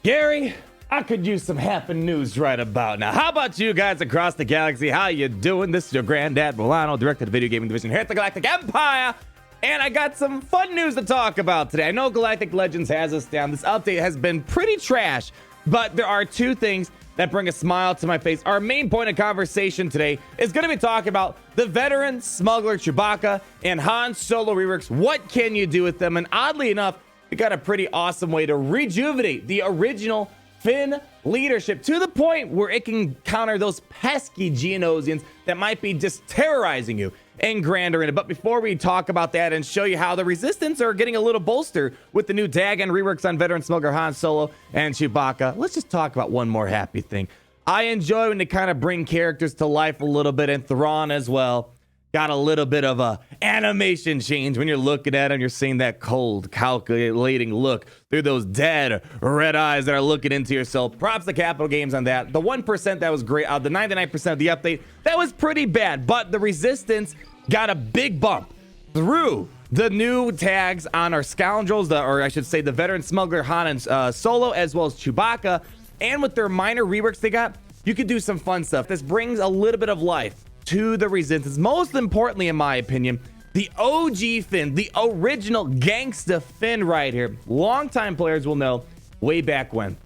Gary, I could use some happy news right about now. How about you guys across the galaxy? How you doing? This is your granddad Milano, director of the video gaming division here at the Galactic Empire. And I got some fun news to talk about today. I know Galactic Legends has us down. This update has been pretty trash, but there are two things that bring a smile to my face. Our main point of conversation today is going to be talking about the veteran Smuggler Chewbacca and Han Solo reworks. What can you do with them? And oddly enough, we got a pretty awesome way to rejuvenate the original Finn leadership to the point where it can counter those pesky Geonosians that might be just terrorizing you in Grand Arena. But before we talk about that and show you how the Resistance are getting a little bolster with the new tag and reworks on veteran Smuggler Han Solo and Chewbacca, let's just talk about one more happy thing. I enjoy when they kind of bring characters to life a little bit, and Thrawn as well. Got a little bit of a animation change when you're looking at him. You're seeing that cold, calculating look through those dead red eyes that are looking into yourself. Props to Capital Games on that. The 1% that was great. The 99% of the update, that was pretty bad. But the Resistance got a big bump through the new tags on our Scoundrels, or I should say the veteran Smuggler Han and Solo, as well as Chewbacca. And with their minor reworks they got, you could do some fun stuff. This brings a little bit of life to the Resistance. Most importantly, in my opinion, the OG Finn, the original gangsta Finn right here. Longtime players will know way back when.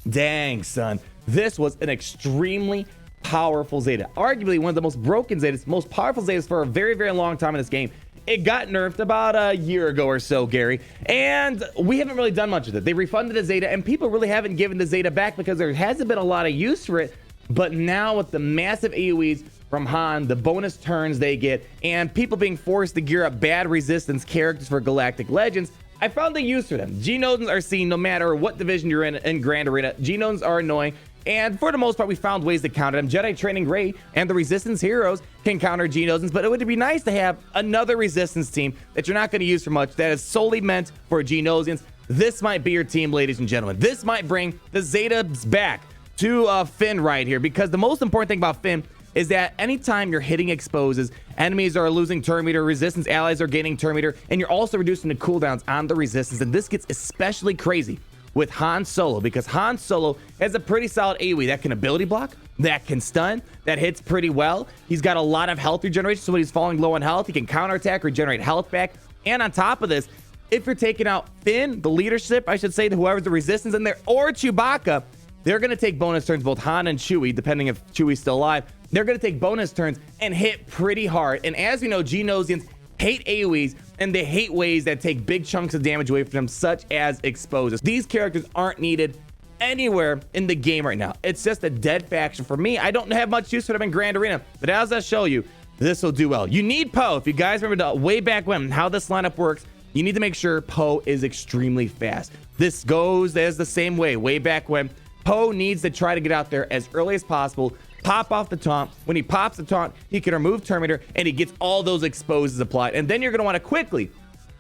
Dang, son. This was an extremely powerful Zeta. Arguably one of the most broken Zetas, most powerful Zetas for a very, very long time in this game. It got nerfed about a year ago or so, Gary, and we haven't really done much with it. They refunded the Zeta, and people really haven't given the Zeta back because there hasn't been a lot of use for it. But now with the massive AoEs from Han, the bonus turns they get, and people being forced to gear up bad Resistance characters for Galactic Legends, I found the use for them. Geonosians are seen no matter what division you're in Grand Arena. Geonosians are annoying, and for the most part, we found ways to counter them. Jedi Training Ray and the Resistance heroes can counter Geonosians, but it would be nice to have another Resistance team that you're not going to use for much that is solely meant for Geonosians. This might be your team, ladies and gentlemen. This might bring the Zetas back to Finn right here, because the most important thing about Finn is that anytime you're hitting exposes, enemies are losing turn meter, Resistance allies are gaining turn meter, and you're also reducing the cooldowns on the Resistance. And this gets especially crazy with Han Solo, because Han Solo has a pretty solid AoE that can ability block, that can stun, that hits pretty well. He's got a lot of health regeneration, so when he's falling low on health, he can counterattack, regenerate health back. And on top of this, if you're taking out Finn, the leadership, I should say, to whoever's the Resistance in there, or Chewbacca, they're going to take bonus turns, both Han and Chewie, depending if Chewie's still alive. They're going to take bonus turns and hit pretty hard. And as we know, Geonosians hate AoEs, and they hate ways that take big chunks of damage away from them, such as exposes. These characters aren't needed anywhere in the game right now. It's just a dead faction for me. I don't have much use for them in Grand Arena, but as I show you, this will do well. You need Poe. If you guys remember way back when, how this lineup works, you need to make sure Poe is extremely fast. This goes as the same way back when. Poe needs to try to get out there as early as possible, pop off the taunt. When he pops the taunt, he can remove turn meter, and he gets all those exposes applied. And then you're going to want to quickly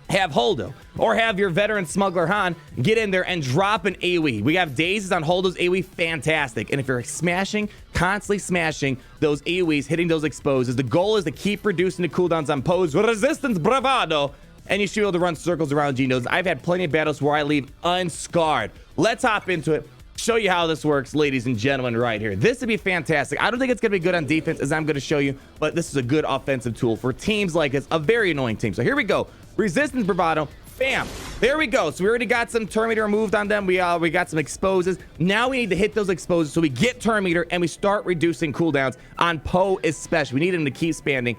have Holdo or have your veteran Smuggler Han get in there and drop an AoE. We have dazes on Holdo's AoE, fantastic. And if you're smashing, constantly smashing those AoEs, hitting those exposes, the goal is to keep reducing the cooldowns on Poe's Resistance Bravado, and you should be able to run circles around Geonosians. I've had plenty of battles where I leave unscarred. Let's hop into it. Show you how this works, ladies and gentlemen, right here. This would be fantastic. I don't think it's going to be good on defense, as I'm going to show you, but this is a good offensive tool for teams like this, a very annoying team. So here we go. Resistance Bravado. Bam. There we go. So we already got some turn meter removed on them. We got some exposes. Now we need to hit those exposes so we get turn meter and we start reducing cooldowns on Poe especially. We need him to keep spamming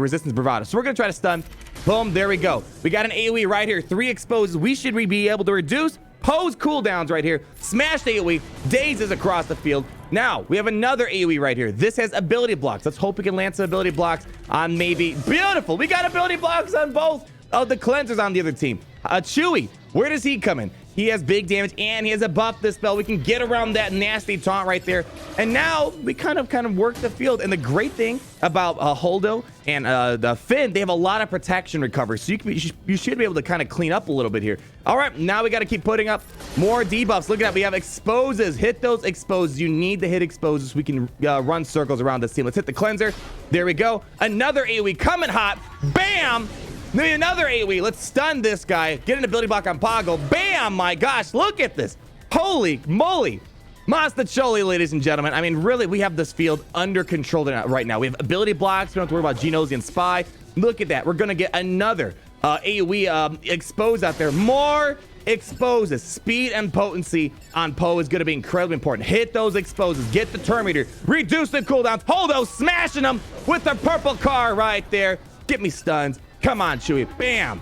Resistance Bravado. So we're going to try to stun. Boom. There we go. We got an AoE right here. 3 exposes. We should be able to reduce Poe's cooldowns right here. Smash AoE. Dazes across the field. Now, we have another AoE right here. This has ability blocks. Let's hope we can land some ability blocks on maybe. Beautiful. We got ability blocks on both of the cleansers on the other team. Chewie, where does he come in? He has big damage, and he has a buff this spell. We can get around that nasty taunt right there. And now we kind of work the field. And the great thing about Holdo and the Finn, they have a lot of protection recovery. So you should be able to kind of clean up a little bit here. All right, now we got to keep putting up more debuffs. Look at that. We have exposes. Hit those exposes. You need to hit exposes so we can run circles around this team. Let's hit the cleanser. There we go. Another AoE coming hot. Bam! Maybe another AoE. Let's stun this guy. Get an ability block on Pago. Bam! My gosh, look at this. Holy moly. Mastacholi, ladies and gentlemen. I mean, really, we have this field under control right now. We have ability blocks. We don't have to worry about Geonosian Spy. Look at that. We're going to get another AoE expose out there. More exposes. Speed and potency on Poe is going to be incredibly important. Hit those exposes. Get the Terminator. Reduce the cooldowns. Holdo smashing them with the purple car right there. Get me stuns. Come on, Chewie. Bam.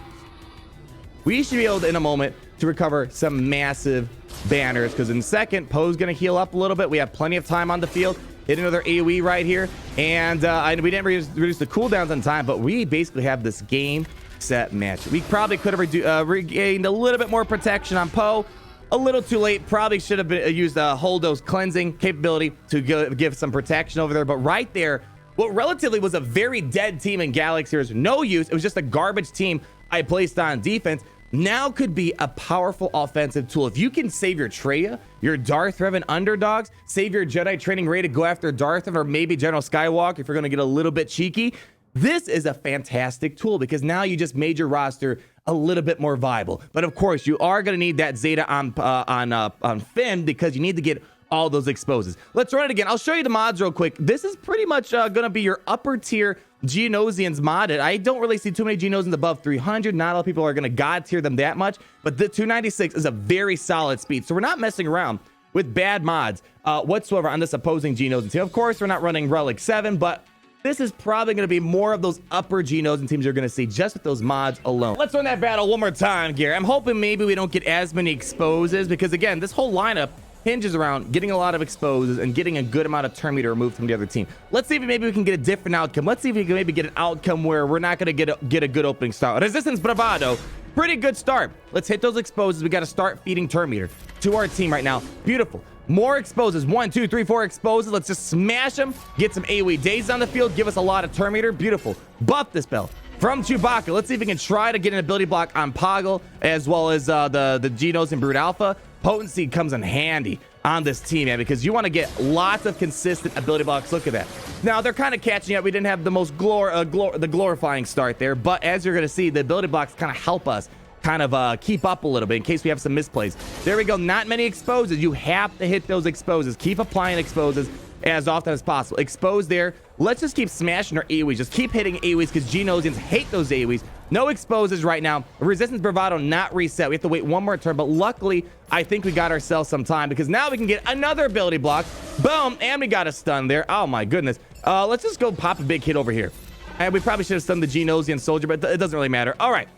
We should be able to, in a moment, to recover some massive banners, because in second, Poe's going to heal up a little bit. We have plenty of time on the field. Hit another AoE right here. And we didn't reduce the cooldowns on time, but we basically have this game set match. We probably could have regained a little bit more protection on Poe. A little too late. Probably should have used Holdo's cleansing capability to give some protection over there. But right there, what relatively was a very dead team in Galaxy is no use. It was just a garbage team I placed on defense. Now could be a powerful offensive tool. If you can save your Traya, your Darth Revan underdogs, save your Jedi training Rey to go after Darth Revan or maybe General Skywalker if you're going to get a little bit cheeky, this is a fantastic tool because now you just made your roster a little bit more viable. But of course, you are going to need that Zeta on Finn because you need to get all those exposes. Let's run it again. I'll show you the mods real quick. This is pretty much going to be your upper tier Geonosians modded. I don't really see too many Geonosians above 300. Not a lot of people are going to god tier them that much, but the 296 is a very solid speed. So we're not messing around with bad mods whatsoever on this opposing Geonosian team. Of course, we're not running Relic 7, but this is probably going to be more of those upper Geonosian teams you're going to see just with those mods alone. Let's run that battle one more time, Gary. I'm hoping maybe we don't get as many exposes because, again, this whole lineup hinges around getting a lot of exposes and getting a good amount of Terminator removed from the other team. Let's see if maybe we can get a different outcome. Let's see if we can maybe get an outcome where we're not going to get a good opening start. Resistance Bravado, pretty good start. Let's hit those exposes. We got to start feeding Terminator to our team right now. Beautiful. More exposes. 1, 2, 3, 4 exposes. Let's just smash them. Get some AoE days on the field. Give us a lot of Terminator. Beautiful. Buff this spell from Chewbacca. Let's see if we can try to get an ability block on Poggle as well as the Geonosian Brood Alpha. Potency comes in handy on this team, man, because you want to get lots of consistent ability blocks. Look at that. Now, they're kind of catching up. We didn't have the most glorifying start there, but as you're going to see, the ability blocks kind of help us kind of keep up a little bit in case we have some misplays. There we go. Not many exposes. You have to hit those exposes. Keep applying exposes as often as possible. Expose there. Let's just keep smashing our AoEs. Just keep hitting AoEs because Geonosians hate those AoEs. No exposes right now. Resistance Bravado not reset. We have to wait one more turn, but luckily, I think we got ourselves some time because now we can get another ability block. Boom, and we got a stun there. Oh my goodness. Let's just go pop a big hit over here. And we probably should have stunned the Geonosian soldier, but it doesn't really matter. All right.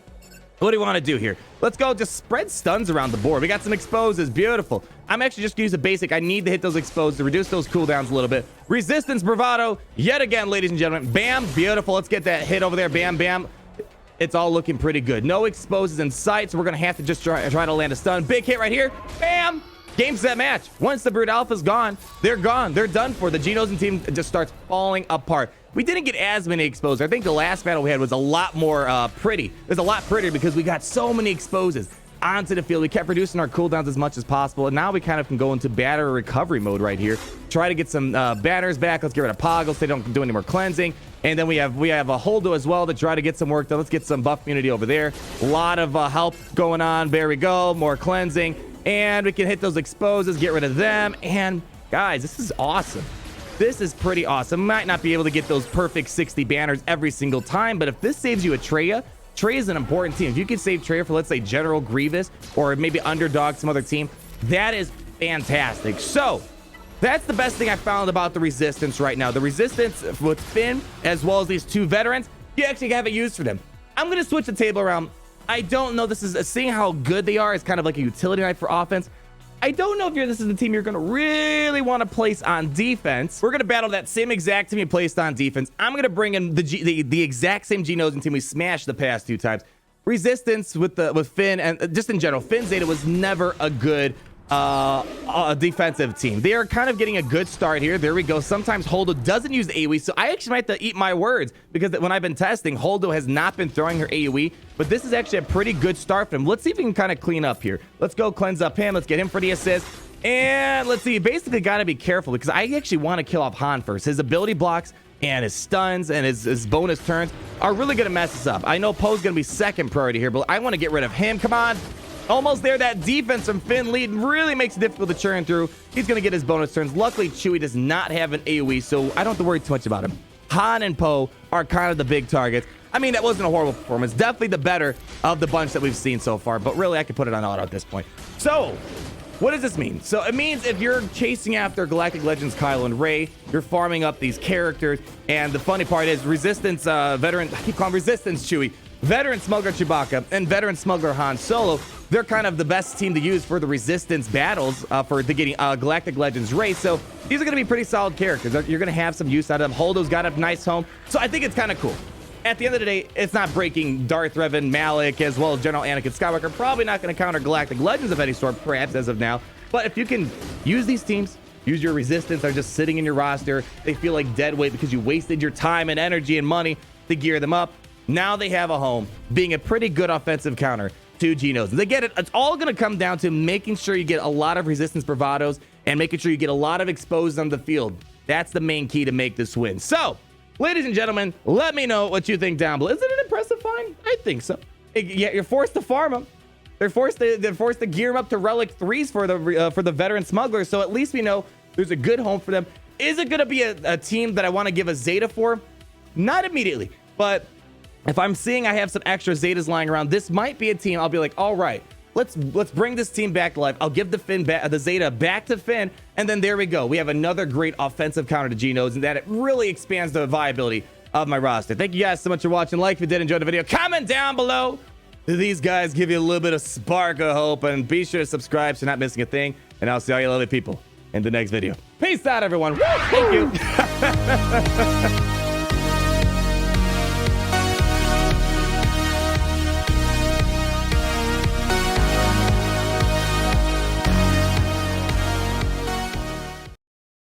What do we want to do here? Let's go just spread stuns around the board. We got some exposes. Beautiful. I'm actually just going to use a basic. I need to hit those exposes to reduce those cooldowns a little bit. Resistance Bravado. Yet again, ladies and gentlemen. Bam. Beautiful. Let's get that hit over there. Bam, bam. It's all looking pretty good. No exposes in sight, so we're going to have to just try to land a stun. Big hit right here. Bam. Game, set, match. Once the Brood Alpha's gone, they're gone. They're done for. The Geonosian team just starts falling apart. We didn't get as many exposes. I think the last battle we had was a lot more pretty. It was a lot prettier because we got so many exposes onto the field. We kept reducing our cooldowns as much as possible, and now we kind of can go into battery recovery mode right here. Try to get some banners back. Let's get rid of Poggle so they don't do any more cleansing. And then we have a Holdo as well to try to get some work done. Let's get some buff immunity over there. A lot of help going on. There we go. More cleansing. And we can hit those exposes, get rid of them. And guys, this is awesome. This is pretty awesome. Might not be able to get those perfect 60 banners every single time, but if this saves you a Traya, Traya is an important team. If you can save Traya for, let's say, General Grievous or maybe underdog some other team, that is fantastic. So that's the best thing I found about the Resistance right now. The Resistance with Finn, as well as these two veterans, you actually have a use for them. I'm going to switch the table around. I don't know. This is seeing how good they are is kind of like a utility knife for offense. I don't know if this is the team you're going to really want to place on defense. We're going to battle that same exact team you placed on defense. I'm going to bring in the exact same Geonosian team we smashed the past 2 times. Resistance with Finn and just in general. Finn Zeta was never a good defensive team. They are kind of getting a good start here. There we go. Sometimes Holdo doesn't use the AoE, so I actually might have to eat my words because when I've been testing, Holdo has not been throwing her AoE, but this is actually a pretty good start for him. Let's see if we can kind of clean up here. Let's go cleanse up him. Let's get him for the assist. And let's see. You basically got to be careful because I actually want to kill off Han first. His ability blocks and his stuns and his bonus turns are really going to mess us up. I know Poe's going to be second priority here, but I want to get rid of him. Come on. Almost there. That defense from Finn lead really makes it difficult to churn through. He's going to get his bonus turns. Luckily, Chewie does not have an AoE, so I don't have to worry too much about him. Han and Poe are kind of the big targets. I mean, that wasn't a horrible performance. Definitely the better of the bunch that we've seen so far, but really, I could put it on auto at this point. So, what does this mean? So, it means if you're chasing after Galactic Legends Kylo and Rey, you're farming up these characters, and the funny part is Resistance Veteran, I keep calling him Resistance Chewie, Veteran Smuggler Chewbacca, and Veteran Smuggler Han Solo, they're kind of the best team to use for the Resistance battles for the getting Galactic Legends Rey. So these are going to be pretty solid characters. You're going to have some use out of them. Holdo's got a nice home. So I think it's kind of cool. At the end of the day, it's not breaking Darth Revan, Malik, as well as General Anakin Skywalker. Probably not going to counter Galactic Legends of any sort, perhaps, as of now. But if you can use these teams, use your Resistance, they're just sitting in your roster. They feel like dead weight because you wasted your time and energy and money to gear them up. Now they have a home, being a pretty good offensive counter to Geonosians. They get it. It's all going to come down to making sure you get a lot of Resistance bravados and making sure you get a lot of exposed on the field. That's the main key to make this win. So, ladies and gentlemen, let me know what you think down below. Is it an impressive find? I think so. Yeah, you're forced to farm them. They're forced to gear them up to Relic 3s for the Veteran Smugglers. So at least we know there's a good home for them. Is it going to be a team that I want to give a Zeta for? Not immediately, but if I'm seeing I have some extra Zetas lying around, this might be a team I'll be like, all right, let's bring this team back to life. I'll give the Zeta back to Finn, and then there we go. We have another great offensive counter to Genos, and that it really expands the viability of my roster. Thank you guys so much for watching. Like if you did enjoy the video. Comment down below. These guys give you a little bit of spark of hope, and be sure to subscribe so you're not missing a thing. And I'll see all you lovely people in the next video. Peace out, everyone. Woo! Thank you.